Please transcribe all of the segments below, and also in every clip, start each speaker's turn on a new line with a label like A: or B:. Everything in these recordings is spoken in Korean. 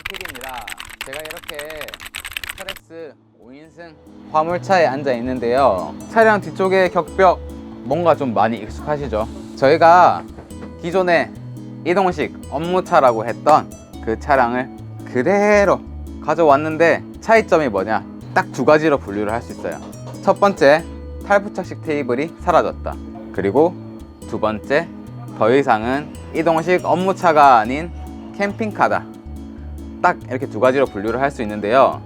A: 픽입니다. 제가 이렇게 터렉스 5인승 화물차에 앉아 있는데요. 차량 뒤쪽에 격벽 뭔가 좀 많이 익숙하시죠? 저희가 기존에 이동식 업무차라고 했던 그 차량을 그대로 가져왔는데 차이점이 뭐냐? 딱 두 가지로 분류를 할 수 있어요. 첫 번째, 탈부착식 테이블이 사라졌다. 그리고 두 번째, 더 이상은 이동식 업무차가 아닌 캠핑카다. 딱 이렇게 두 가지로 분류를 할 수 있는데요.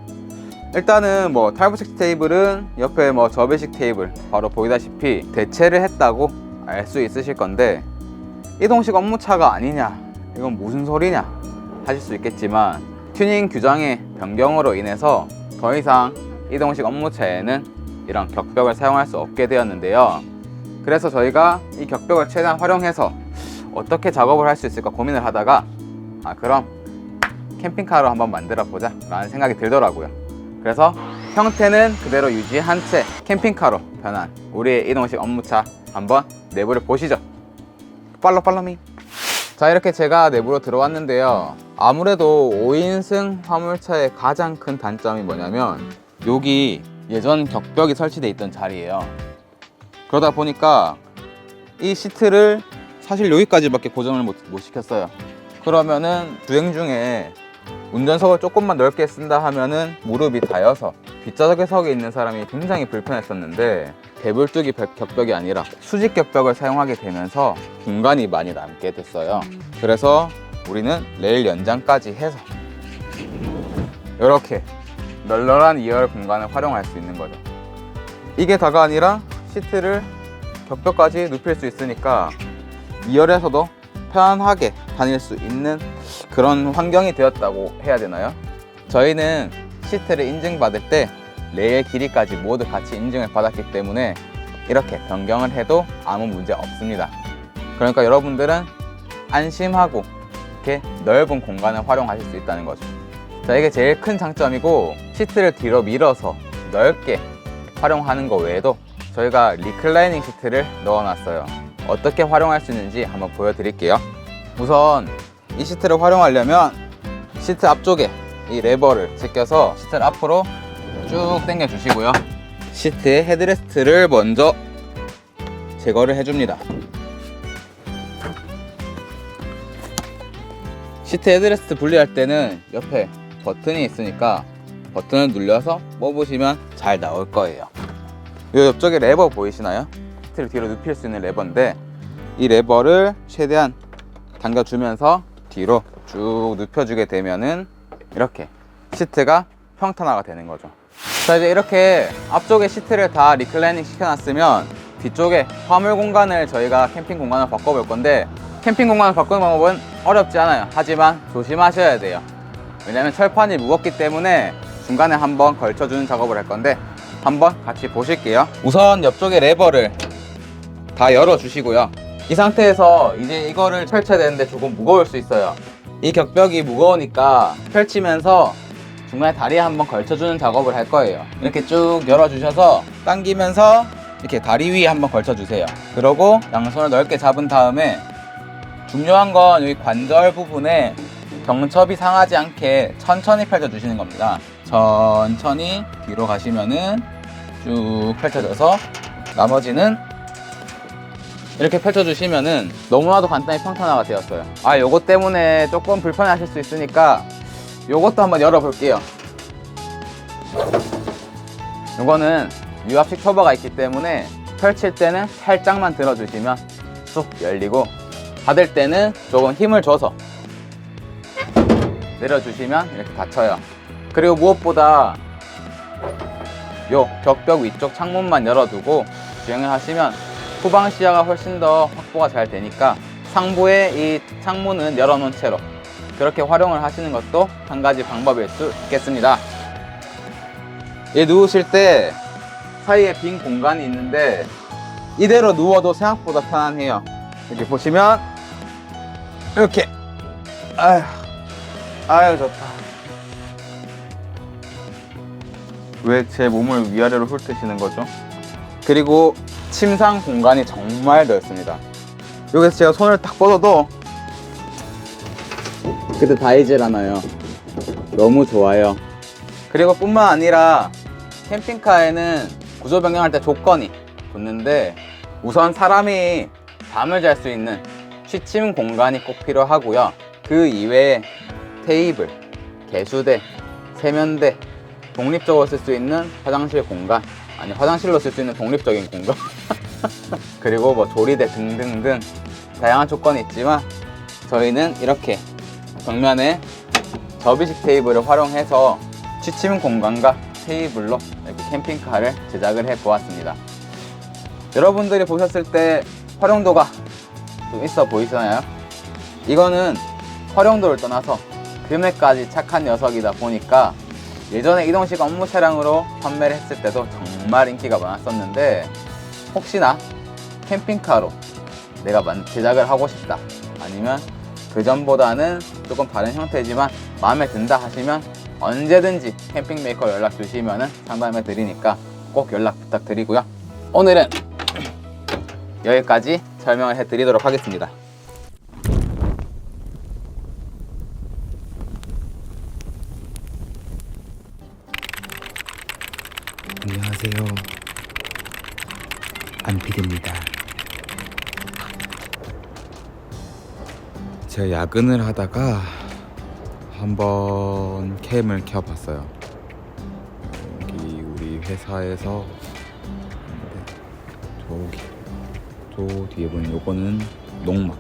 A: 일단은 뭐 탈부착식 테이블은 옆에 뭐 접이식 테이블 바로 보이다시피 대체를 했다고 알 수 있으실 건데, 이동식 업무차가 아니냐, 이건 무슨 소리냐 하실 수 있겠지만, 튜닝 규정의 변경으로 인해서 더 이상 이동식 업무차에는 이런 격벽을 사용할 수 없게 되었는데요. 그래서 저희가 이 격벽을 최대한 활용해서 어떻게 작업을 할 수 있을까 고민을 하다가, 그럼 캠핑카로 한번 만들어 보자 라는 생각이 들더라고요. 그래서 형태는 그대로 유지한 채 캠핑카로 변한 우리의 이동식 업무차 한번 내부를 보시죠. 팔로미. 자, 이렇게 제가 내부로 들어왔는데요. 아무래도 5인승 화물차의 가장 큰 단점이 뭐냐면, 여기 예전 격벽이 설치되어 있던 자리예요. 그러다 보니까 이 시트를 사실 여기까지밖에 고정을 못 시켰어요. 그러면은 주행 중에 운전석을 조금만 넓게 쓴다 하면은 무릎이 닿여서 뒷좌석에 있는 사람이 굉장히 불편했었는데, 배불뚝이 격벽이 아니라 수직 격벽을 사용하게 되면서 공간이 많이 남게 됐어요. 그래서 우리는 레일 연장까지 해서 이렇게 널널한 2열 공간을 활용할 수 있는 거죠. 이게 다가 아니라 시트를 격벽까지 눕힐 수 있으니까 2열에서도 편하게 다닐 수 있는 그런 환경이 되었다고 해야 되나요? 저희는 시트를 인증받을 때 레일 길이까지 모두 같이 인증을 받았기 때문에 이렇게 변경을 해도 아무 문제 없습니다. 그러니까 여러분들은 안심하고 이렇게 넓은 공간을 활용하실 수 있다는 거죠. 자, 이게 제일 큰 장점이고, 시트를 뒤로 밀어서 넓게 활용하는 거 외에도 저희가 리클라이닝 시트를 넣어놨어요. 어떻게 활용할 수 있는지 한번 보여드릴게요. 우선 이 시트를 활용하려면 시트 앞쪽에 이 레버를 제껴서 시트를 앞으로 쭉 당겨 주시고요. 시트의 헤드레스트를 먼저 제거를 해줍니다. 시트 헤드레스트 분리할 때는 옆에 버튼이 있으니까 버튼을 눌려서 뽑으시면 잘 나올 거예요. 이 옆쪽에 레버 보이시나요? 시트를 뒤로 눕힐 수 있는 레버인데, 이 레버를 최대한 당겨주면서 뒤로 쭉 눕혀주게 되면은 이렇게 시트가 평탄화가 되는 거죠. 자, 이제 이렇게 앞쪽에 시트를 다 리클라이닝 시켜놨으면 뒤쪽에 화물 공간을 저희가 캠핑 공간을 바꿔볼 건데, 캠핑 공간을 바꾸는 방법은 어렵지 않아요. 하지만 조심하셔야 돼요. 왜냐면 철판이 무겁기 때문에 중간에 한번 걸쳐주는 작업을 할 건데, 한번 같이 보실게요. 우선 옆쪽에 레버를 다 열어주시고요. 이 상태에서 이제 이거를 펼쳐야 되는데 조금 무거울 수 있어요. 이 격벽이 무거우니까 펼치면서 중간에 다리에 한번 걸쳐주는 작업을 할 거예요. 이렇게 쭉 열어주셔서 당기면서 이렇게 다리 위에 한번 걸쳐주세요. 그러고 양손을 넓게 잡은 다음에, 중요한 건 여기 관절 부분에 경첩이 상하지 않게 천천히 펼쳐주시는 겁니다. 천천히 뒤로 가시면은 쭉 펼쳐져서, 나머지는 이렇게 펼쳐주시면은 너무나도 간단히 평탄화가 되었어요. 요것 때문에 조금 불편하실 수 있으니까 요것도 한번 열어볼게요. 요거는 유압식 터보가 있기 때문에 펼칠 때는 살짝만 들어주시면 쑥 열리고, 닫을 때는 조금 힘을 줘서 내려주시면 이렇게 닫혀요. 그리고 무엇보다 요 격벽 위쪽 창문만 열어두고 주행을 하시면 후방 시야가 훨씬 더 확보가 잘 되니까 상부에 이 창문은 열어놓은 채로 그렇게 활용을 하시는 것도 한 가지 방법일 수 있겠습니다. 누우실 때 사이에 빈 공간이 있는데 이대로 누워도 생각보다 편안해요. 이렇게 보시면 이렇게 아유 좋다. 왜 제 몸을 위아래로 훑으시는 거죠? 그리고 침상 공간이 정말 넓습니다. 여기서 제가 손을 딱 뻗어도 그때 닿이질 않아요. 너무 좋아요. 그리고 뿐만 아니라 캠핑카에는 구조 변경할 때 조건이 붙는데, 우선 사람이 잠을 잘 수 있는 취침 공간이 꼭 필요하고요. 그 이외에 테이블, 개수대, 세면대, 독립적으로 쓸 수 있는 화장실 공간, 아니 화장실로 쓸 수 있는 독립적인 공간 그리고 뭐 조리대 등등등 다양한 조건이 있지만, 저희는 이렇게 벽면에 접이식 테이블을 활용해서 취침 공간과 테이블로 이렇게 캠핑카를 제작을 해 보았습니다. 여러분들이 보셨을 때 활용도가 좀 있어 보이시나요? 이거는 활용도를 떠나서 금액까지 착한 녀석이다 보니까 예전에 이동식 업무 차량으로 판매를 했을 때도 정말 인기가 많았었는데, 혹시나 캠핑카로 내가 제작을 하고 싶다, 아니면 그 전보다는 조금 다른 형태지만 마음에 든다 하시면 언제든지 캠핑메이커 연락 주시면 상담해 드리니까 꼭 연락 부탁드리고요. 오늘은 여기까지 설명을 해 드리도록 하겠습니다.
B: 안녕하세요. 안필입니다. 제가 야근을 하다가 한번 캠을 켜봤어요. 여기 우리 회사에서 저기 저 뒤에 보이는 요거는 농막,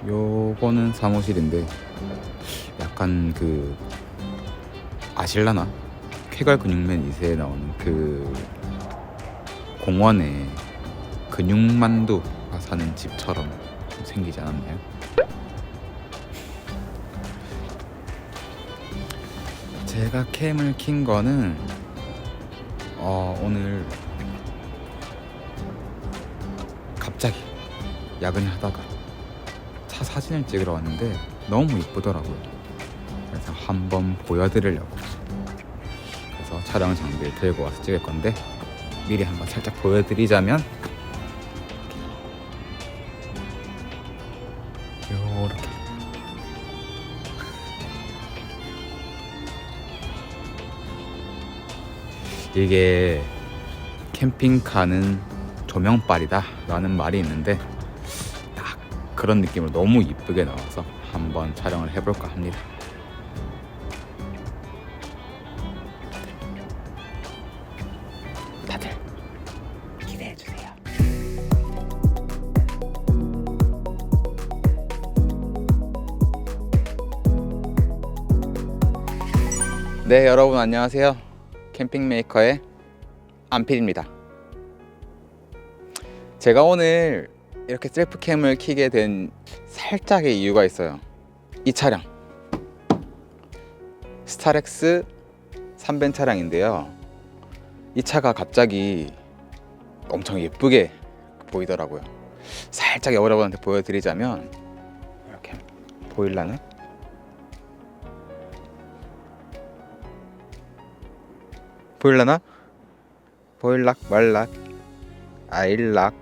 B: 요거는 사무실인데, 약간 그 아실라나? 쾌걸 근육맨 2세에 나오는 그 공원에 근육만두가 사는 집처럼 생기지 않았나요? 제가 캠을 킨 거는 오늘 갑자기 야근을 하다가 차 사진을 찍으러 왔는데 너무 이쁘더라고요. 그래서 한번 보여드리려고, 그래서 촬영 장비를 들고 와서 찍을 건데, 미리 한번 살짝 보여드리자면 요렇게 이게 캠핑카는 조명빨이다 라는 말이 있는데, 딱 그런 느낌으로 너무 이쁘게 나와서 한번 촬영을 해볼까 합니다. 다들 기대해주세요.
A: 네, 여러분 안녕하세요. 캠핑메이커의 안필입니다. 제가 오늘 이렇게 셀프캠을 켜게 된 살짝의 이유가 있어요. 이 차량 스타렉스 3벤 차량인데요, 이 차가 갑자기 엄청 예쁘게 보이더라고요. 살짝 여러분한테 보여드리자면, 이렇게 보일라나? 보일라나? 보일락 말락 아일락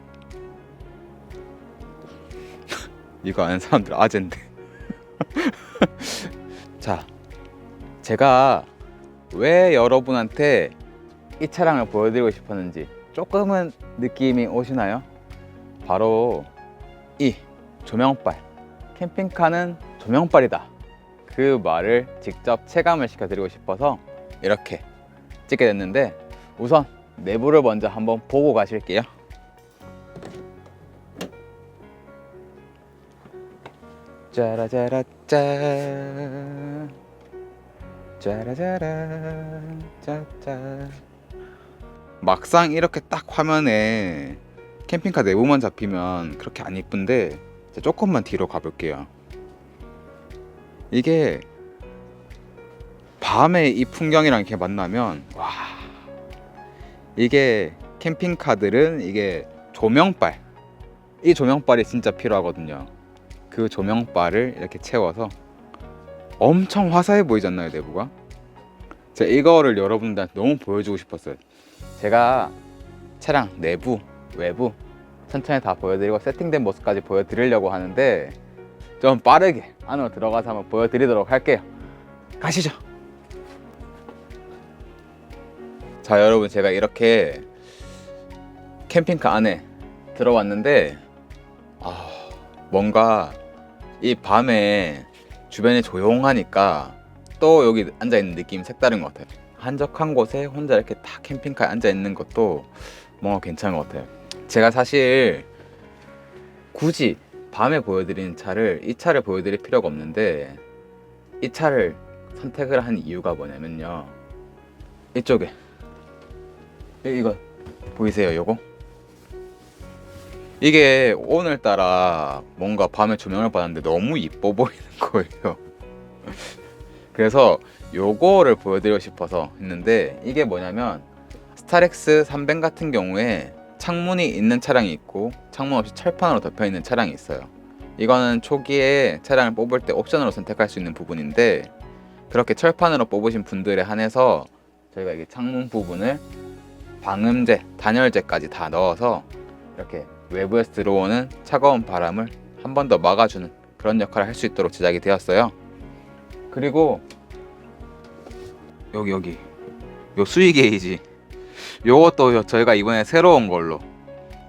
A: 이거 아는 사람들 아젠데 자, 제가 왜 여러분한테 이 차량을 보여드리고 싶었는지 조금은 느낌이 오시나요? 바로 이 조명빨, 캠핑카는 조명빨이다, 그 말을 직접 체감을 시켜드리고 싶어서 이렇게 찍게 됐는데, 우선 내부를 먼저 한번 보고 가실게요. 짜라짜라짠 짜라짜라 짜짜. 막상 이렇게 딱 화면에 캠핑카 내부만 잡히면 그렇게 안 이쁜데, 조금만 뒤로 가볼게요. 이게 밤에 이 풍경이랑 이렇게 만나면, 와, 이게 캠핑카들은 이게 조명빨, 이 조명빨이 진짜 필요하거든요. 그 조명빨을 이렇게 채워서 엄청 화사해 보이지 않나요, 내부가? 제가 이거를 여러분들한테 너무 보여주고 싶었어요. 제가 차량 내부, 외부 천천히 다 보여드리고 세팅된 모습까지 보여드리려고 하는데, 좀 빠르게 안으로 들어가서 한번 보여드리도록 할게요. 가시죠. 자, 여러분, 제가 이렇게 캠핑카 안에 들어왔는데 뭔가 이 밤에 주변이 조용하니까 또 여기 앉아있는 느낌이 색다른 것 같아요. 한적한 곳에 혼자 이렇게 딱 캠핑카에 앉아있는 것도 뭔가 괜찮은 것 같아요. 제가 사실 굳이 밤에 보여드리는 차를, 이 차를 보여드릴 필요가 없는데 이 차를 선택을 한 이유가 뭐냐면요, 이쪽에 이거 보이세요? 요거? 이게 오늘따라 뭔가 밤에 조명을 받았는데 너무 이뻐 보이는 거예요. 그래서 요거를 보여드리고 싶어서 했는데, 이게 뭐냐면 스타렉스 300 같은 경우에 창문이 있는 차량이 있고 창문 없이 철판으로 덮여 있는 차량이 있어요. 이거는 초기에 차량을 뽑을 때 옵션으로 선택할 수 있는 부분인데, 그렇게 철판으로 뽑으신 분들에 한해서 저희가 이게 창문 부분을 방음제, 단열재까지 다 넣어서 이렇게 외부에서 들어오는 차가운 바람을 한 번 더 막아주는 그런 역할을 할 수 있도록 제작이 되었어요. 그리고 여기 요 수위 게이지, 요것도 저희가 이번에 새로운 걸로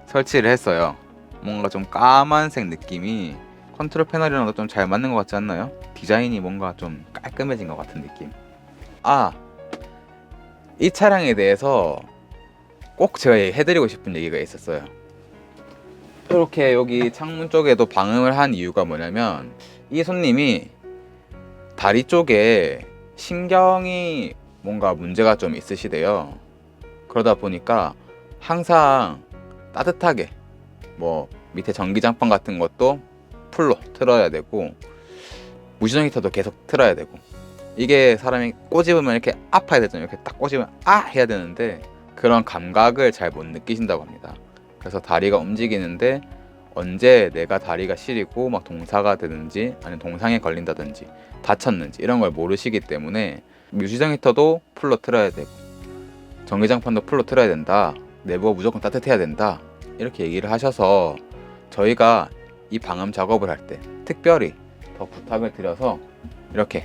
A: 설치를 했어요. 뭔가 좀 까만색 느낌이 컨트롤 패널이랑도 좀 잘 맞는 것 같지 않나요? 디자인이 뭔가 좀 깔끔해진 것 같은 느낌. 이 차량에 대해서 꼭 제가 해드리고 싶은 얘기가 있었어요. 이렇게 여기 창문 쪽에도 방음을 한 이유가 뭐냐면, 이 손님이 다리 쪽에 신경이 뭔가 문제가 좀 있으시대요. 그러다 보니까 항상 따뜻하게, 뭐 밑에 전기장판 같은 것도 풀로 틀어야 되고 무시동 히터도 계속 틀어야 되고, 이게 사람이 꼬집으면 이렇게 아파야 되잖아요. 이렇게 딱 꼬집으면 해야 되는데 그런 감각을 잘 못 느끼신다고 합니다. 그래서 다리가 움직이는데 언제 내가 다리가 시리고 막 동사가 되든지 아니면 동상에 걸린다든지 다쳤는지 이런 걸 모르시기 때문에 무시동 히터도 풀로 틀어야 되고 전기장판도 풀로 틀어야 된다, 내부가 무조건 따뜻해야 된다, 이렇게 얘기를 하셔서 저희가 이 방음 작업을 할 때 특별히 더 부탁을 드려서 이렇게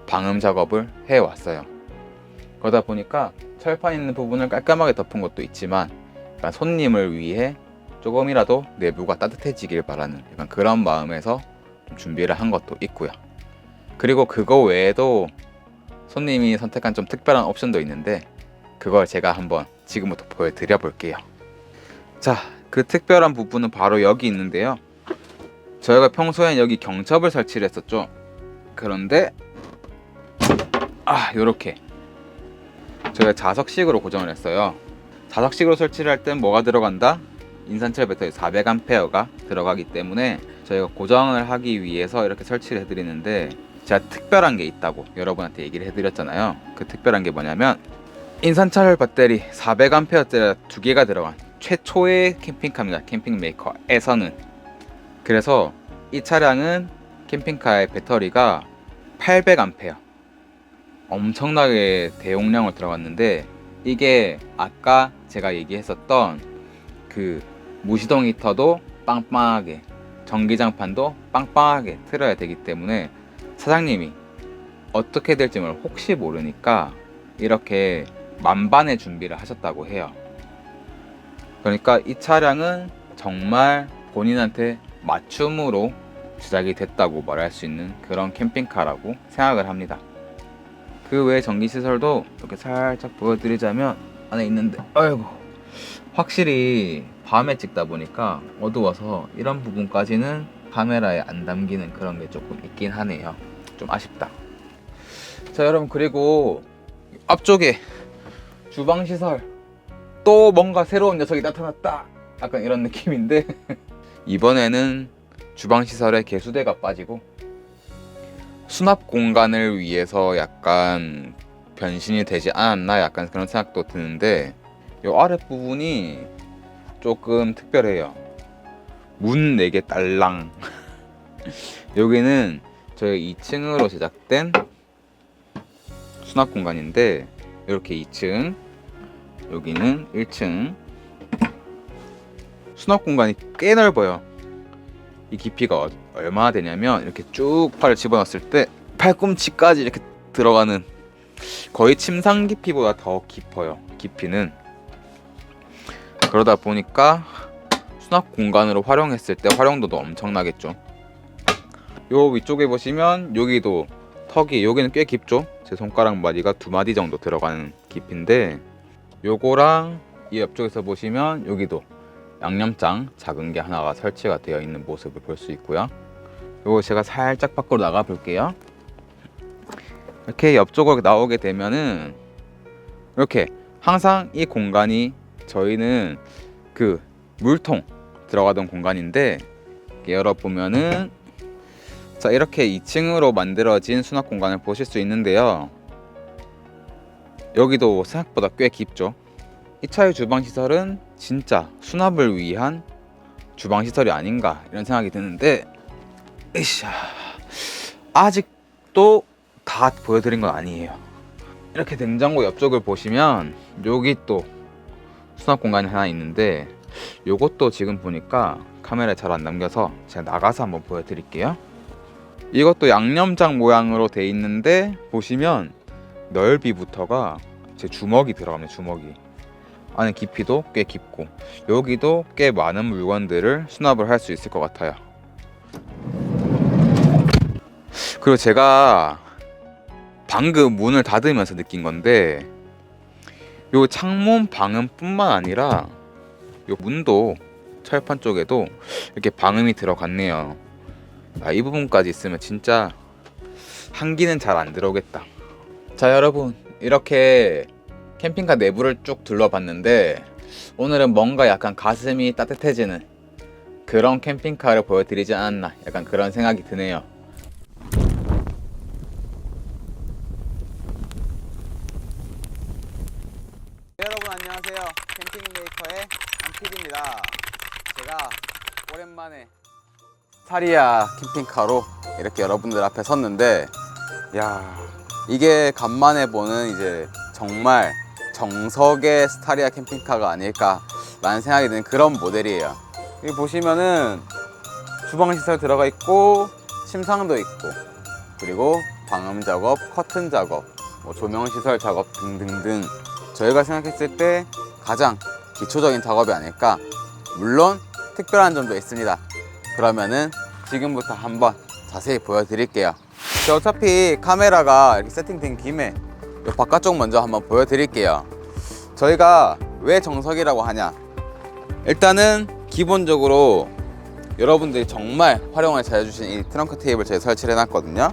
A: 방음 작업을 해왔어요. 그러다 보니까 철판 있는 부분을 깔끔하게 덮은 것도 있지만 약간 손님을 위해 조금이라도 내부가 따뜻해지길 바라는 약간 그런 마음에서 좀 준비를 한 것도 있고요. 그리고 그거 외에도 손님이 선택한 좀 특별한 옵션도 있는데 그걸 제가 한번 지금부터 보여드려 볼게요. 자, 그 특별한 부분은 바로 여기 있는데요. 저희가 평소엔 여기 경첩을 설치를 했었죠. 그런데 요렇게 저희가 자석식으로 고정을 했어요. 자석식으로 설치를 할 땐 뭐가 들어간다? 인산철 배터리 400A가 들어가기 때문에 저희가 고정을 하기 위해서 이렇게 설치를 해드리는데, 제가 특별한 게 있다고 여러분한테 얘기를 해드렸잖아요. 그 특별한 게 뭐냐면 인산철 배터리 400A짜리 2개가 들어간 최초의 캠핑카입니다. 캠핑 메이커에서는. 그래서 이 차량은 캠핑카의 배터리가 800A, 엄청나게 대용량으로 들어갔는데, 이게 아까 제가 얘기했었던 그 무시동 히터도 빵빵하게, 전기장판도 빵빵하게 틀어야 되기 때문에 사장님이 어떻게 될지 혹시 모르니까 이렇게 만반의 준비를 하셨다고 해요. 그러니까 이 차량은 정말 본인한테 맞춤으로 제작이 됐다고 말할 수 있는 그런 캠핑카라고 생각을 합니다. 그 외에 전기시설도 이렇게 살짝 보여드리자면 안에 있는데, 확실히 밤에 찍다 보니까 어두워서 이런 부분까지는 카메라에 안 담기는 그런 게 조금 있긴 하네요. 좀 아쉽다. 자, 여러분, 그리고 앞쪽에 주방시설, 또 뭔가 새로운 녀석이 나타났다, 약간 이런 느낌인데 이번에는 주방시설에 개수대가 빠지고 수납 공간을 위해서 약간 변신이 되지 않았나, 약간 그런 생각도 드는데, 이 아랫부분이 조금 특별해요. 문 4개 딸랑 여기는 저희 2층으로 제작된 수납 공간인데, 이렇게 2층, 여기는 1층. 수납 공간이 꽤 넓어요. 이 깊이가 얼마나 되냐면, 이렇게 쭉 팔을 집어넣었을 때 팔꿈치까지 이렇게
B: 들어가는 거의 침상 깊이보다 더 깊어요. 깊이는. 그러다 보니까 수납 공간으로 활용했을 때 활용도도 엄청나겠죠. 요 위쪽에 보시면 여기도 턱이 여기는 꽤 깊죠. 제 손가락 마디가 2마디 정도 들어가는 깊이인데 요거랑 이 옆쪽에서 보시면 여기도 양념장 작은 게 하나가 설치가 되어 있는 모습을 볼 수 있고요. 요거 제가 살짝 밖으로 나가 볼게요. 이렇게 옆쪽으로 나오게 되면은 이렇게 항상 이 공간이 저희는 그 물통 들어가던 공간인데 열어보면은 자 이렇게 2층으로 만들어진 수납 공간을 보실 수 있는데요. 여기도 생각보다 꽤 깊죠. 이 차의 주방 시설은 진짜 수납을 위한 주방 시설이 아닌가 이런 생각이 드는데 으쌰, 아직도 다 보여드린 건 아니에요. 이렇게 냉장고 옆쪽을 보시면 여기 또 수납 공간이 하나 있는데 요것도 지금 보니까 카메라에 잘 안 담겨서 제가 나가서 한번 보여드릴게요. 이것도 양념장 모양으로 돼 있는데 보시면 넓이부터가 제 주먹이 들어갑니다. 주먹이. 안에 깊이도 꽤 깊고 여기도 꽤 많은 물건들을 수납을 할 수 있을 것 같아요. 그리고 제가 방금 문을 닫으면서 느낀 건데 요 창문 방음뿐만 아니라 요 문도 철판 쪽에도 이렇게 방음이 들어갔네요. 이 부분까지 있으면 진짜 한기는 잘 안 들어오겠다. 자 여러분, 이렇게 캠핑카 내부를 쭉 둘러봤는데 오늘은 뭔가 약간 가슴이 따뜻해지는 그런 캠핑카를 보여드리지 않았나 약간 그런 생각이 드네요. 여러분 안녕하세요. 캠핑메이커의 안필입니다. 제가 오랜만에 스타리아 캠핑카로 이렇게 여러분들 앞에 섰는데 야, 이게 간만에 보는 이제 정말 정석의 스타리아 캠핑카가 아닐까 라는 생각이 드는 그런 모델이에요. 여기 보시면은 주방 시설 들어가 있고 침상도 있고 그리고 방음 작업, 커튼 작업, 뭐 조명 시설 작업 등등등 저희가 생각했을 때 가장 기초적인 작업이 아닐까. 물론 특별한 점도 있습니다. 그러면은 지금부터 한번 자세히 보여드릴게요. 어차피 카메라가 이렇게 세팅된 김에 이 바깥쪽 먼저 한번 보여드릴게요. 저희가 왜 정석이라고 하냐, 일단은 기본적으로 여러분들이 정말 활용을 잘 해주신 이 트렁크 테이블 제가 설치를 해놨거든요.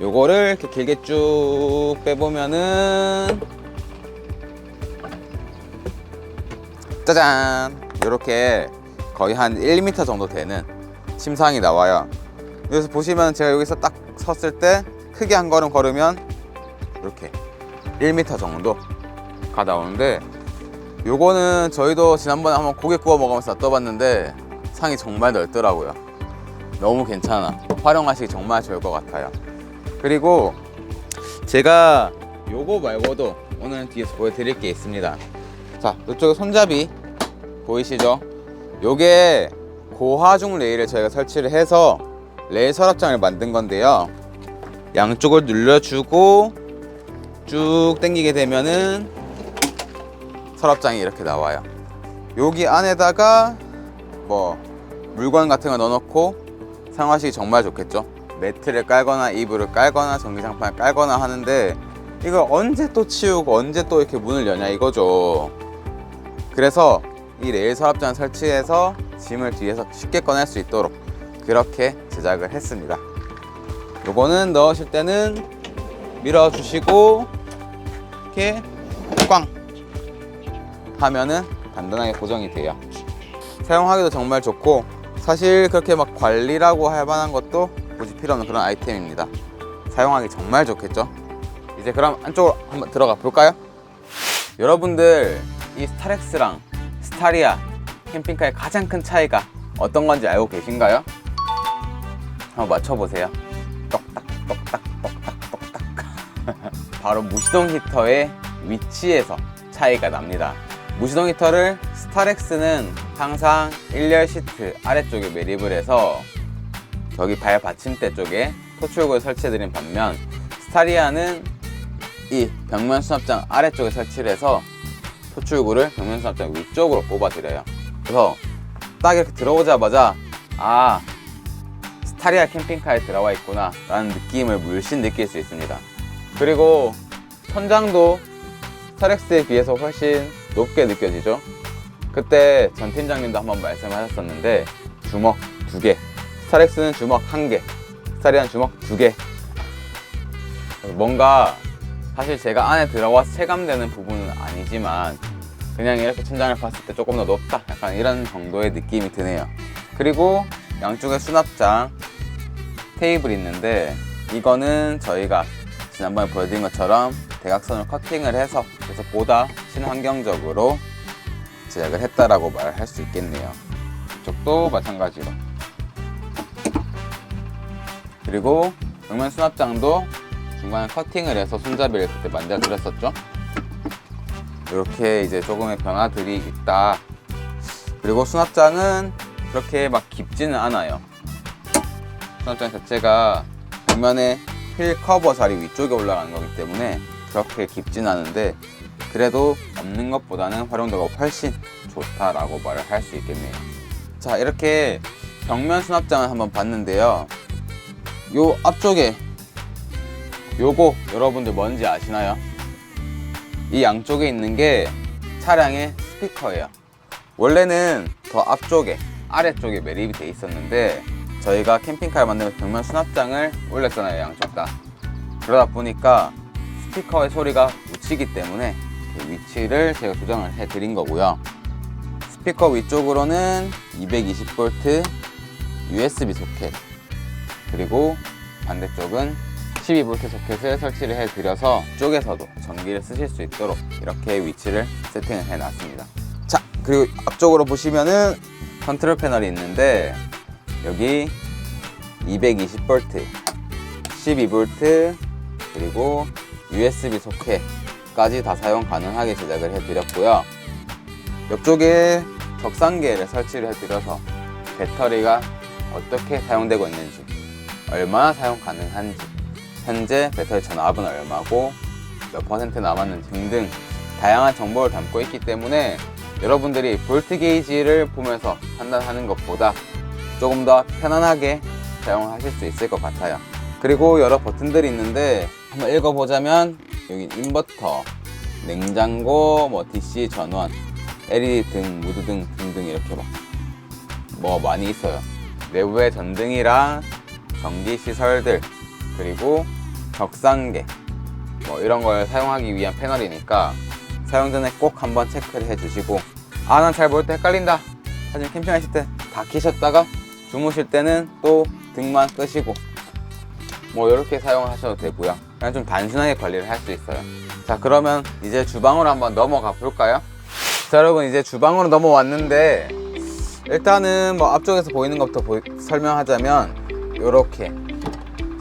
B: 요거를 이렇게 길게 쭉 빼보면은 짜잔, 이렇게 거의 한 1m 정도 되는 침상이 나와요. 여기서 보시면 제가 여기서 딱 섰을 때 크게 한 걸음 걸으면 이렇게 1m 정도가 나오는데 요거는 저희도 지난번에 한번 고기 구워 먹으면서 떠봤는데 상이 정말 넓더라고요. 너무 괜찮아. 활용하시기 정말 좋을 것 같아요. 그리고 제가 요거 말고도 오늘 뒤에서 보여드릴 게 있습니다. 자, 이쪽에 손잡이 보이시죠? 요게 고하중 레일을 저희가 설치를 해서 레일 서랍장을 만든 건데요. 양쪽을 눌러주고 쭉 당기게 되면은 서랍장이 이렇게 나와요. 여기 안에다가 뭐 물건 같은 거 넣어놓고 사용하시기 정말 좋겠죠. 매트를 깔거나 이불을 깔거나 전기장판을 깔거나 하는데 이걸 언제 또 치우고 언제 또 이렇게 문을 여냐 이거죠. 그래서 이 레일 서랍장 설치해서 짐을 뒤에서 쉽게 꺼낼 수 있도록 그렇게 제작을 했습니다. 요거는 넣으실 때는 밀어주시고 이렇게 꽝 하면은 단단하게 고정이 돼요. 사용하기도 정말 좋고 사실 그렇게 막 관리라고 할 만한 것도 굳이 필요 없는 그런 아이템입니다. 사용하기 정말 좋겠죠. 이제 그럼 안쪽으로 한번 들어가 볼까요? 여러분들 이 스타렉스랑 스타리아 캠핑카의 가장 큰 차이가 어떤 건지 알고 계신가요? 한번 맞춰보세요. 똑딱 똑딱 똑딱 똑딱 바로 무시동 히터의 위치에서 차이가 납니다. 무시동 히터를 스타렉스는 항상 1열 시트 아래쪽에 매립을 해서 저기 발 받침대 쪽에 토출구를 설치해드린 반면
A: 스타리아는 이 벽면 수납장 아래쪽에 설치를 해서 토출구를 벽면 수납장 위쪽으로 뽑아 드려요. 그래서 딱 이렇게 들어오자마자 아, 스타리아 캠핑카에 들어와 있구나 라는 느낌을 물씬 느낄 수 있습니다. 그리고 천장도 스타렉스에 비해서 훨씬 높게 느껴지죠. 그때 전 팀장님도 한번 말씀하셨었는데 주먹 2개, 스타렉스는 주먹 1개, 스타리아는 주먹 2개. 뭔가 사실 제가 안에 들어와서 체감되는 부분은 아니지만 그냥 이렇게 천장을 봤을 때 조금 더 높다, 약간 이런 정도의 느낌이 드네요. 그리고 양쪽에 수납장 테이블이 있는데 이거는 저희가 지난번에 보여드린 것처럼 대각선을 커팅을 해서 그래서 보다 친환경적으로 제작을 했다라고 말할 수 있겠네요. 이쪽도 마찬가지로. 그리고 벽면 수납장도 중간에 커팅을 해서 손잡이를 그때 만들어 드렸었죠. 이렇게 이제 조금의 변화들이 있다. 그리고 수납장은 그렇게 막 깊지는 않아요. 수납장 자체가 벽면에 휠 커버 자리 위쪽에 올라가는 거기 때문에 그렇게 깊진 않은데 그래도 없는 것보다는 활용도가 훨씬 좋다라고 말을 할 수 있겠네요. 자, 이렇게 벽면 수납장을 한번 봤는데요. 요 앞쪽에 요거 여러분들 뭔지 아시나요? 이 양쪽에 있는 게 차량의 스피커예요. 원래는 더 앞쪽에 아래쪽에 매립이 돼 있었는데 저희가 캠핑카를 만들면서 벽면 수납장을 올렸잖아요, 양쪽 다. 그러다 보니까 스피커의 소리가 묻히기 때문에 위치를 제가 조정을 해 드린 거고요. 스피커 위쪽으로는 220V USB 소켓, 그리고 반대쪽은 12V 소켓을 설치를 해 드려서 쪽에서도 전기를 쓰실 수 있도록 이렇게 위치를 세팅을 해 놨습니다. 자, 그리고 앞쪽으로 보시면은 컨트롤 패널이 있는데 여기 220V, 12V, 그리고 USB 소켓까지 다 사용 가능하게 제작을 해드렸고요. 옆쪽에 격상계를 설치를 해드려서 배터리가 어떻게 사용되고 있는지, 얼마나 사용 가능한지, 현재 배터리 전압은 얼마고 몇 퍼센트 남았는지 등등 다양한 정보를 담고 있기 때문에 여러분들이 볼트 게이지를 보면서 판단하는 것보다 조금 더 편안하게 사용하실 수 있을 것 같아요. 그리고 여러 버튼들이 있는데 한번 읽어보자면 여기 인버터, 냉장고, 뭐 DC 전원, LED 등, 무드등 등등 이렇게 뭐 많이 있어요. 내부에 전등이랑 전기 시설들, 그리고 격상계 뭐 이런 걸 사용하기 위한 패널이니까 사용 전에 꼭 한번 체크를 해주시고, 아, 난 잘 모를 때 헷갈린다 하지만 캠핑하실 때 다 켜셨다가 주무실 때는 또 등만 끄시고 뭐 이렇게 사용하셔도 되고요. 그냥 좀 단순하게 관리를 할 수 있어요. 자, 그러면 이제 주방으로 한번 넘어가 볼까요? 자, 여러분, 이제 주방으로 넘어왔는데 일단은 뭐 앞쪽에서 보이는 것부터 설명하자면 이렇게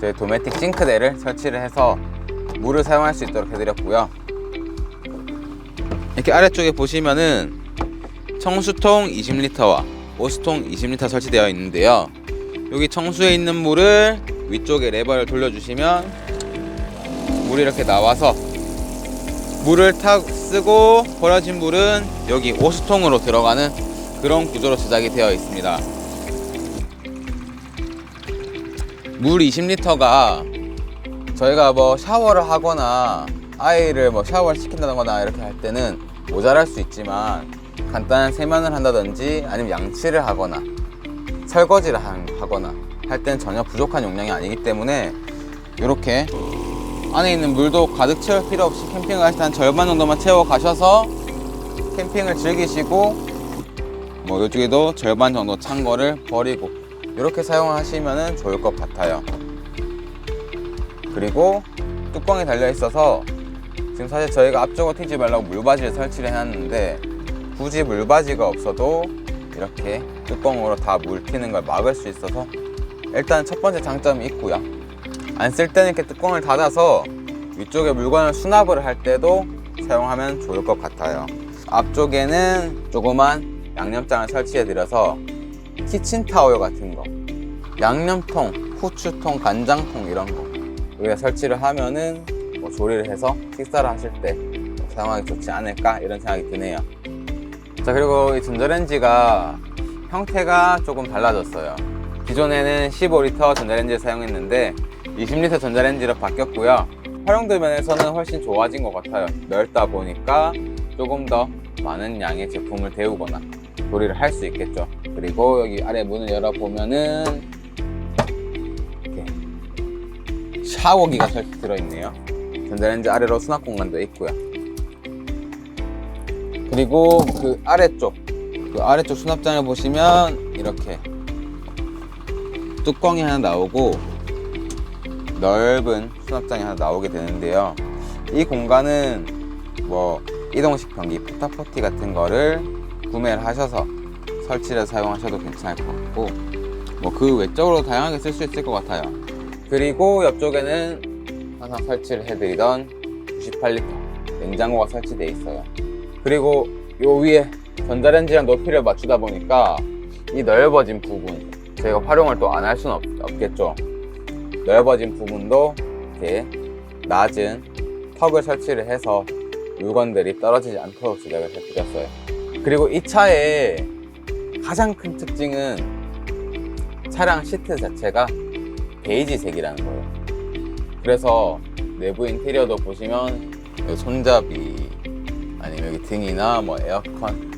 A: 저희 도메틱 싱크대를 설치를 해서 물을 사용할 수 있도록 해드렸고요. 이렇게 아래쪽에 보시면은 청수통 20L와 호스통 20L 설치되어 있는데요. 여기 청수에 있는 물을 위쪽에 레버를 돌려주시면 물이 이렇게 나와서 물을 탁 쓰고 버려진 물은 여기 호스통으로 들어가는 그런 구조로 제작이 되어 있습니다. 물 20L가 저희가 뭐 샤워를 하거나 아이를 뭐 샤워를 시킨다거나 이렇게 할 때는 모자랄 수 있지만 간단한 세면을 한다든지 아니면 양치를 하거나 설거지를 하거나 할 때는 전혀 부족한 용량이 아니기 때문에 이렇게 안에 있는 물도 가득 채울 필요 없이 캠핑을 하실 때 한 절반 정도만 채워 가셔서 캠핑을 즐기시고 뭐 이쪽에도 절반 정도 찬 거를 버리고 이렇게 사용을 하시면 좋을 것 같아요. 그리고 뚜껑이 달려 있어서 지금 사실 저희가 앞쪽을 튀지 말라고 물바지를 설치를 해놨는데 굳이 물바지가 없어도 이렇게 뚜껑으로 다 물 튀는 걸 막을 수 있어서 일단 첫 번째 장점이 있고요. 안 쓸 때는 이렇게 뚜껑을 닫아서 위쪽에 물건을 수납을 할 때도 사용하면 좋을 것 같아요. 앞쪽에는 조그만 양념장을 설치해 드려서 키친타올 같은 거, 양념통, 후추통, 간장통 이런 거 우리가 설치를 하면은 뭐 조리를 해서 식사를 하실 때 사용하기 좋지 않을까 이런 생각이 드네요. 자, 그리고 이 전자레인지가 형태가 조금 달라졌어요. 기존에는 15리터 전자레인지를 사용했는데 20리터 전자레인지로 바뀌었고요. 활용도 면에서는 훨씬 좋아진 것 같아요. 넓다 보니까 조금 더 많은 양의 제품을 데우거나 조리를 할 수 있겠죠. 그리고 여기 아래 문을 열어보면은 이렇게 샤워기가 설치 들어있네요. 전자레인지 아래로 수납 공간도 있고요. 그리고 그 아래쪽 수납장을 보시면 이렇게 뚜껑이 하나 나오고 넓은 수납장이 하나 나오게 되는데요. 이 공간은 뭐 이동식 변기, 포타포티 같은 거를 구매를 하셔서 설치를 사용하셔도 괜찮을 것 같고 뭐 그 외적으로 다양하게 쓸 수 있을 것 같아요. 그리고 옆쪽에는 항상 설치를 해드리던 98리터 냉장고가 설치되어 있어요. 그리고 요 위에 전자레인지랑 높이를 맞추다 보니까 이 넓어진 부분 저희가 활용을 또 안 할 수는 없겠죠. 넓어진 부분도 이렇게 낮은 턱을 설치를 해서 물건들이 떨어지지 않도록 제작을 해드렸어요. 그리고 이 차의 가장 큰 특징은 차량 시트 자체가 베이지색이라는 거예요. 그래서 내부 인테리어도 보시면 손잡이 아니면 여기 등이나 뭐 에어컨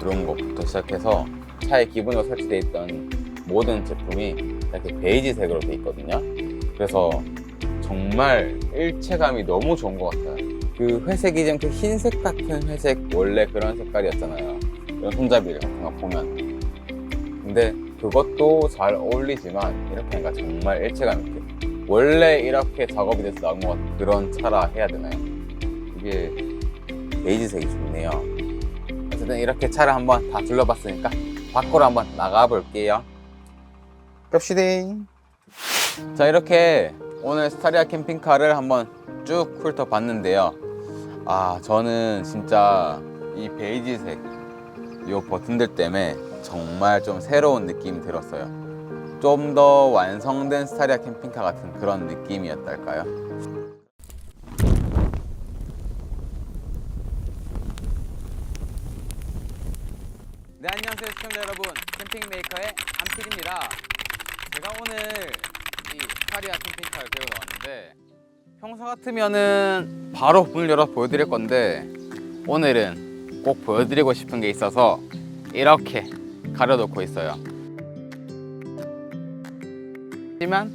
A: 이런 것부터 시작해서 차에 기본으로 설치되어 있던 모든 제품이 이렇게 베이지색으로 되어 있거든요. 그래서 정말 일체감이 너무 좋은 것 같아요. 그 회색이 좀 그 흰색 같은 회색 원래 그런 색깔이었잖아요. 이런 손잡이 같은 거 보면. 근데 그것도 잘 어울리지만 이렇게 하니까 정말 일체감 있게 원래 이렇게 작업이 돼서 나온 것 같은 그런 차라 해야 되나요? 이게 베이지색이 좋네요. 어쨌든 이렇게 차를 한번 다 둘러봤으니까 밖으로 한번 나가 볼게요. 갑시다. 자, 이렇게 오늘 스타리아 캠핑카를 한번 쭉 훑어봤는데요. 저는 진짜 이 베이지색 이 버튼들 때문에 정말 좀 새로운 느낌이 들었어요. 좀 더 완성된 스타리아 캠핑카 같은 그런 느낌이었달까요? 네, 안녕하세요 시청자 여러분, 캠핑메이커의 안필입니다. 제가 오늘 이 스타리아 캠핑카를 들고 나왔는데 평소 같으면은 바로 문을 열어 보여드릴 건데 오늘은 꼭 보여드리고 싶은 게 있어서 이렇게 가려놓고 있어요. 하지만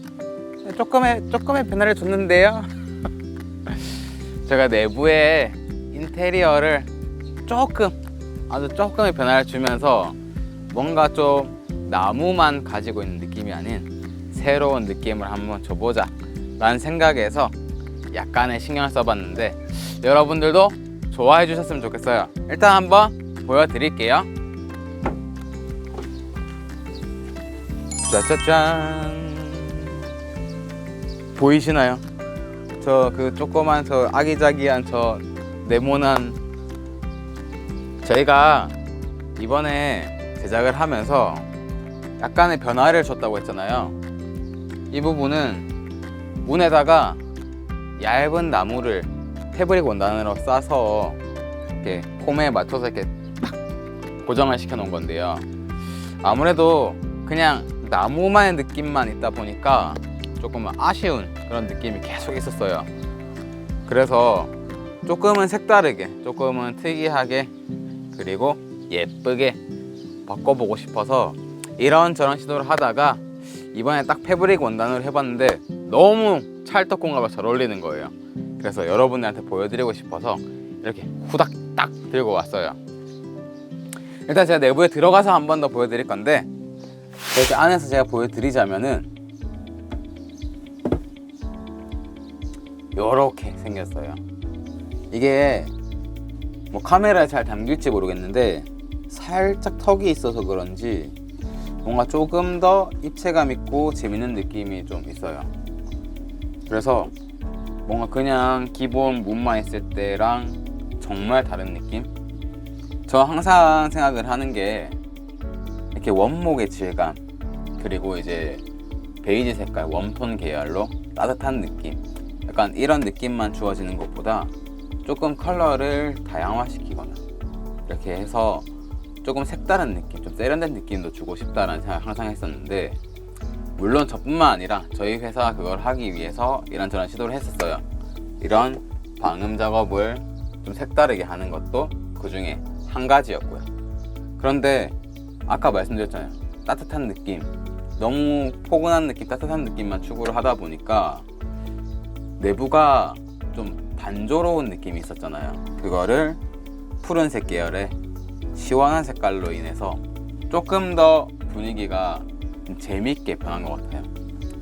A: 조금의 변화를 줬는데요. 제가 내부의 인테리어를 아주 조금의 변화를 주면서 뭔가 좀 나무만 가지고 있는 느낌이 아닌 새로운 느낌을 한번 줘보자 라는 생각에서 약간의 신경을 써봤는데 여러분들도 좋아해 주셨으면 좋겠어요. 일단 한번 보여드릴게요. 짜자잔, 보이시나요? 저 그 조그만 저 아기자기한 저 네모난, 저희가 이번에 제작을 하면서 약간의 변화를 줬다고 했잖아요. 이 부분은 문에다가 얇은 나무를 패브릭 원단으로 싸서 이렇게 홈에 맞춰서 이렇게 딱 고정을 시켜 놓은 건데요. 아무래도 그냥 나무만의 느낌만 있다 보니까 조금 아쉬운 그런 느낌이 계속 있었어요. 그래서 조금은 색다르게, 조금은 특이하게, 그리고 예쁘게 바꿔보고 싶어서 이런저런 시도를 하다가 이번에 딱 패브릭 원단으로 해봤는데 너무 찰떡궁합과 잘 어울리는 거예요. 그래서 여러분들한테 보여드리고 싶어서 이렇게 후닥 딱 들고 왔어요. 일단 제가 내부에 들어가서 한 번 더 보여드릴 건데 이렇게 안에서 제가 보여드리자면은 요렇게 생겼어요. 이게 뭐 카메라에 잘 담길지 모르겠는데 살짝 턱이 있어서 그런지 뭔가 조금 더 입체감 있고 재밌는 느낌이 좀 있어요. 그래서 뭔가 그냥 기본 문만 있을 때랑 정말 다른 느낌? 저 항상 생각을 하는 게 이렇게 원목의 질감, 그리고 이제 베이지 색깔 웜톤 계열로 따뜻한 느낌, 약간 이런 느낌만 주어지는 것보다 조금 컬러를 다양화시키거나 이렇게 해서 조금 색다른 느낌, 좀 세련된 느낌도 주고 싶다라는 생각 항상 했었는데, 물론 저뿐만 아니라 저희 회사가 그걸 하기 위해서 이런저런 시도를 했었어요. 이런 방음 작업을 좀 색다르게 하는 것도 그 중에 한 가지였고요. 그런데 아까 말씀드렸잖아요. 따뜻한 느낌, 너무 포근한 느낌, 따뜻한 느낌만 추구를 하다 보니까 내부가 좀 단조로운 느낌이 있었잖아요. 그거를 푸른색 계열의 시원한 색깔로 인해서 조금 더 분위기가 좀 재밌게 변한 것 같아요.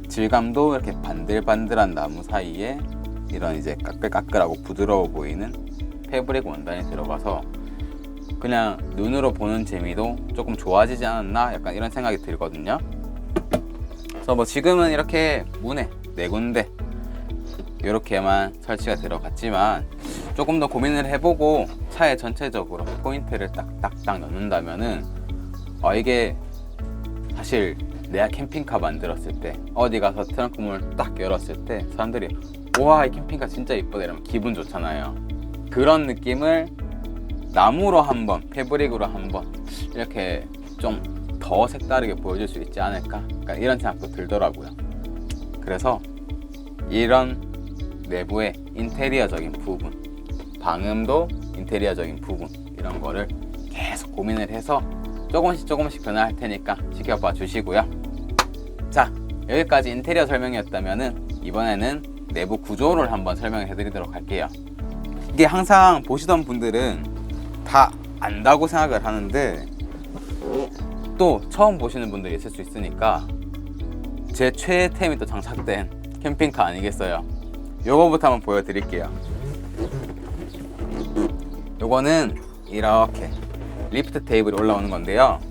A: 질감도 이렇게 반들반들한 나무 사이에 이런 이제 까끌까끌하고 부드러워 보이는 패브릭 원단이 들어가서 그냥 눈으로 보는 재미도 조금 좋아지지 않았나, 약간 이런 생각이 들거든요. 그래서 뭐 지금은 이렇게 문에 4군데 이렇게만 설치가 들어갔지만, 조금 더 고민을 해보고 차에 전체적으로 포인트를 딱딱딱 넣는다면은 이게 사실 내가 캠핑카 만들었을 때 어디 가서 트렁크 문을 딱 열었을 때 사람들이 와, 이 캠핑카 진짜 이쁘다 이러면 기분 좋잖아요. 그런 느낌을 나무로 한번, 패브릭으로 한번 이렇게 좀 더 색다르게 보여줄 수 있지 않을까, 그러니까 이런 생각도 들더라고요. 그래서 이런 내부의 인테리어적인 부분, 방음도 인테리어적인 부분, 이런 거를 계속 고민을 해서 조금씩 변화할 테니까 지켜봐 주시고요. 자, 여기까지 인테리어 설명이었다면은 이번에는 내부 구조를 한번 설명해 드리도록 할게요. 이게 항상 보시던 분들은 다 안다고 생각을 하는데 또 처음 보시는 분들이 있을 수 있으니까 제 최애템이 또 장착된 캠핑카 아니겠어요? 요거부터 한번 보여드릴게요. 요거는 이렇게 리프트 테이블이 올라오는 건데요,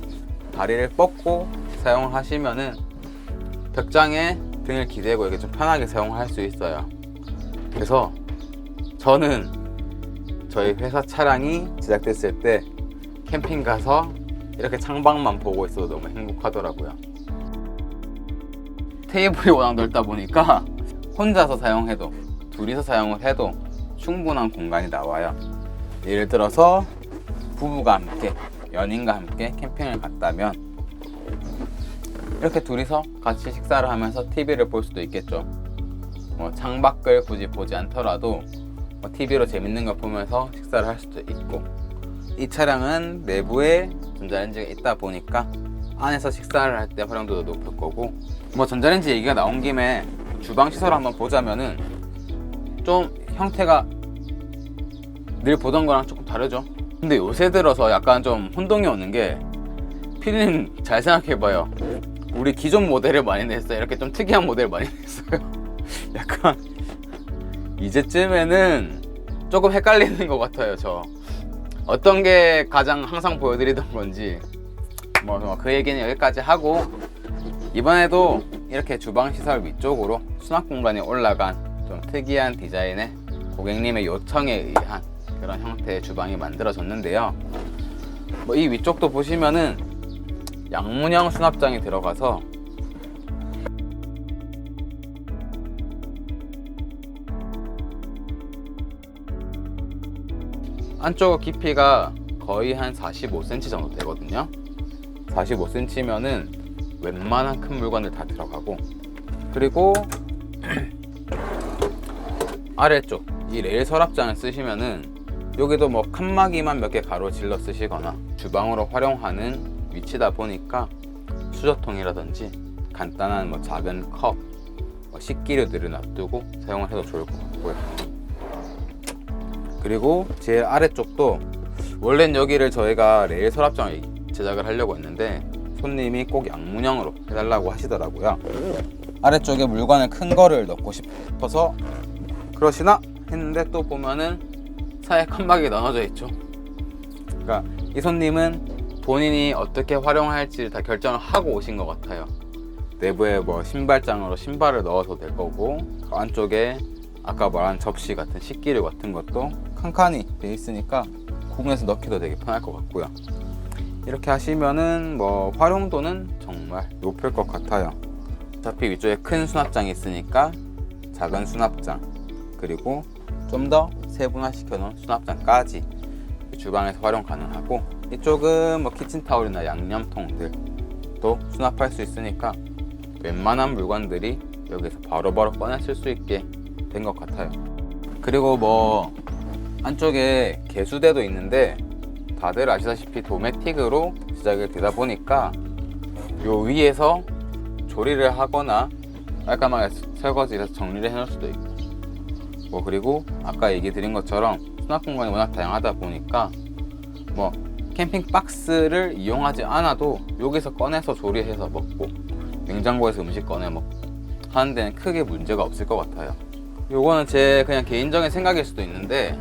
A: 다리를 뻗고 사용을 하시면은 벽장에 등을 기대고 이렇게 좀 편하게 사용할 수 있어요. 그래서 저는 저희 회사 차량이 제작됐을 때 캠핑 가서 이렇게 창밖만 보고 있어도 너무 행복하더라고요. 테이블이 워낙 넓다 보니까 혼자서 사용해도 둘이서 사용을 해도 충분한 공간이 나와요. 예를 들어서 부부가 함께, 연인과 함께 캠핑을 갔다면 이렇게 둘이서 같이 식사를 하면서 TV를 볼 수도 있겠죠. 뭐 창밖을 굳이 보지 않더라도 TV로 재밌는 거 보면서 식사를 할 수도 있고, 이 차량은 내부에 전자레인지가 있다 보니까 안에서 식사를 할 때 활용도도 높을 거고, 뭐 전자레인지 얘기가 나온 김에 주방 시설을 한번 보자면은 좀 형태가 늘 보던 거랑 조금 다르죠. 근데 요새 들어서 약간 좀 혼동이 오는 게, 피디님 잘 생각해봐요. 우리 기존 모델을 많이 냈어요? 이렇게 좀 특이한 모델을 많이 냈어요? 약간 이제쯤에는 조금 헷갈리는 것 같아요. 저 어떤 게 가장 항상 보여드리던 건지 뭐 그 얘기는 여기까지 하고, 이번에도 이렇게 주방 시설 위쪽으로 수납 공간이 올라간 좀 특이한 디자인의 고객님의 요청에 의한 그런 형태의 주방이 만들어졌는데요. 뭐 이 위쪽도 보시면은 양문형 수납장이 들어가서 안쪽 깊이가 거의 한 45cm 정도 되거든요. 45cm면은 웬만한 큰 물건들 다 들어가고, 그리고 아래쪽 이 레일 서랍장을 쓰시면은 여기도 뭐 칸막이만 몇 개 가로질러 쓰시거나 주방으로 활용하는 위치다 보니까 수저통이라든지 간단한 뭐 작은 컵, 뭐 식기류들을 놔두고 사용을 해도 좋을 것 같고요. 그리고 제일 아래쪽도 원래는 여기를 저희가 레일 서랍장을 제작을 하려고 했는데 손님이 꼭 양문형으로 해달라고 하시더라고요. 아래쪽에 물건을 큰 거를 넣고 싶어서 그러시나 했는데, 또 보면은 사이에 칸막이 나눠져 있죠. 그러니까 이 손님은 본인이 어떻게 활용할지 다 결정을 하고 오신 것 같아요. 내부에 뭐 신발장으로 신발을 넣어도 될 거고, 그 안쪽에 아까 말한 접시 같은 식기류 같은 것도 칸칸이 돼 있으니까 구분해서 넣기도 되게 편할 것 같고요. 이렇게 하시면은 뭐 활용도는 정말 높을 것 같아요. 어차피 위쪽에 큰 수납장이 있으니까 작은 수납장, 그리고 좀 더 세분화시켜 놓은 수납장까지 주방에서 활용 가능하고, 이쪽은 뭐 키친타올이나 양념통들도 수납할 수 있으니까 웬만한 물건들이 여기서 바로바로 꺼내 쓸 수 있게 된 것 같아요. 그리고 뭐 안쪽에 개수대도 있는데, 다들 아시다시피 도메틱으로 제작이 되다 보니까 요 위에서 조리를 하거나 깔끔하게 설거지를 해서 정리를 해 놓을 수도 있고, 뭐 그리고 아까 얘기 드린 것처럼 수납 공간이 워낙 다양하다 보니까 뭐 캠핑 박스를 이용하지 않아도 여기서 꺼내서 조리해서 먹고, 냉장고에서 음식 꺼내 먹고 하는 데는 크게 문제가 없을 것 같아요. 요거는 제 그냥 개인적인 생각일 수도 있는데,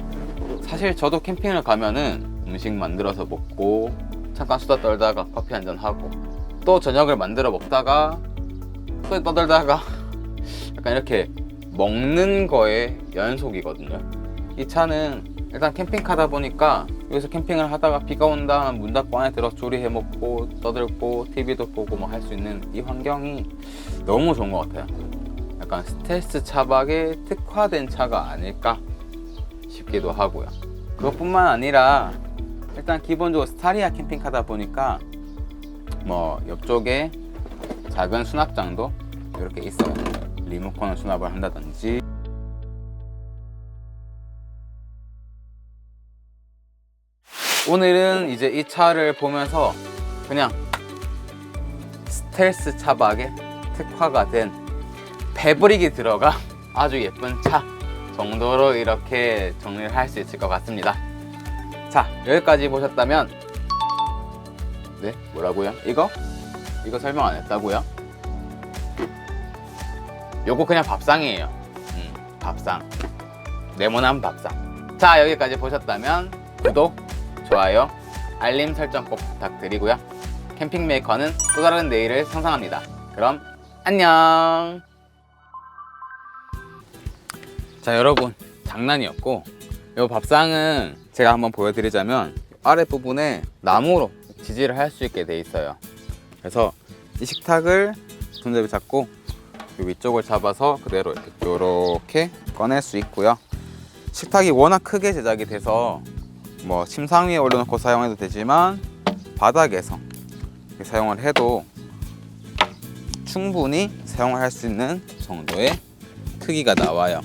A: 사실 저도 캠핑을 가면은 음식 만들어서 먹고 잠깐 수다 떨다가 커피 한잔 하고 또 저녁을 만들어 먹다가 또 떠들다가 약간 이렇게 먹는 거의 연속이거든요. 이 차는 일단 캠핑 가다 보니까 여기서 캠핑을 하다가 비가 온다 하면 문 닫고 안에 들어서 조리해 먹고 떠들고 TV도 보고 뭐 할 수 있는 이 환경이 너무 좋은 것 같아요. 약간 스텔스 차박에 특화된 차가 아닐까 싶기도 하고요. 그것뿐만 아니라 일단 기본적으로 스타리아 캠핑카다 보니까 뭐 옆쪽에 작은 수납장도 이렇게 있어요. 리모컨을 수납을 한다든지. 오늘은 이제 이 차를 보면서 그냥 스텔스 차박에 특화가 된 패브릭이 들어가 아주 예쁜 차 정도로 이렇게 정리를 할 수 있을 것 같습니다. 자, 여기까지 보셨다면, 네, 뭐라고요? 이거 설명 안 했다고요? 요거 그냥 밥상이에요. 밥상, 네모난 밥상. 자, 여기까지 보셨다면 구독, 좋아요, 알림 설정 꼭 부탁드리고요. 캠핑 메이커는 또 다른 내일을 상상합니다. 그럼 안녕. 자, 여러분, 장난이었고, 이 밥상은 제가 한번 보여드리자면 아랫부분에 나무로 지지를 할 수 있게 돼 있어요. 그래서 이 식탁을 손잡이 잡고 이 위쪽을 잡아서 그대로 이렇게 꺼낼 수 있고요. 식탁이 워낙 크게 제작이 돼서 뭐 침상 위에 올려놓고 사용해도 되지만 바닥에서 이렇게 사용을 해도 충분히 사용을 할 수 있는 정도의 크기가 나와요.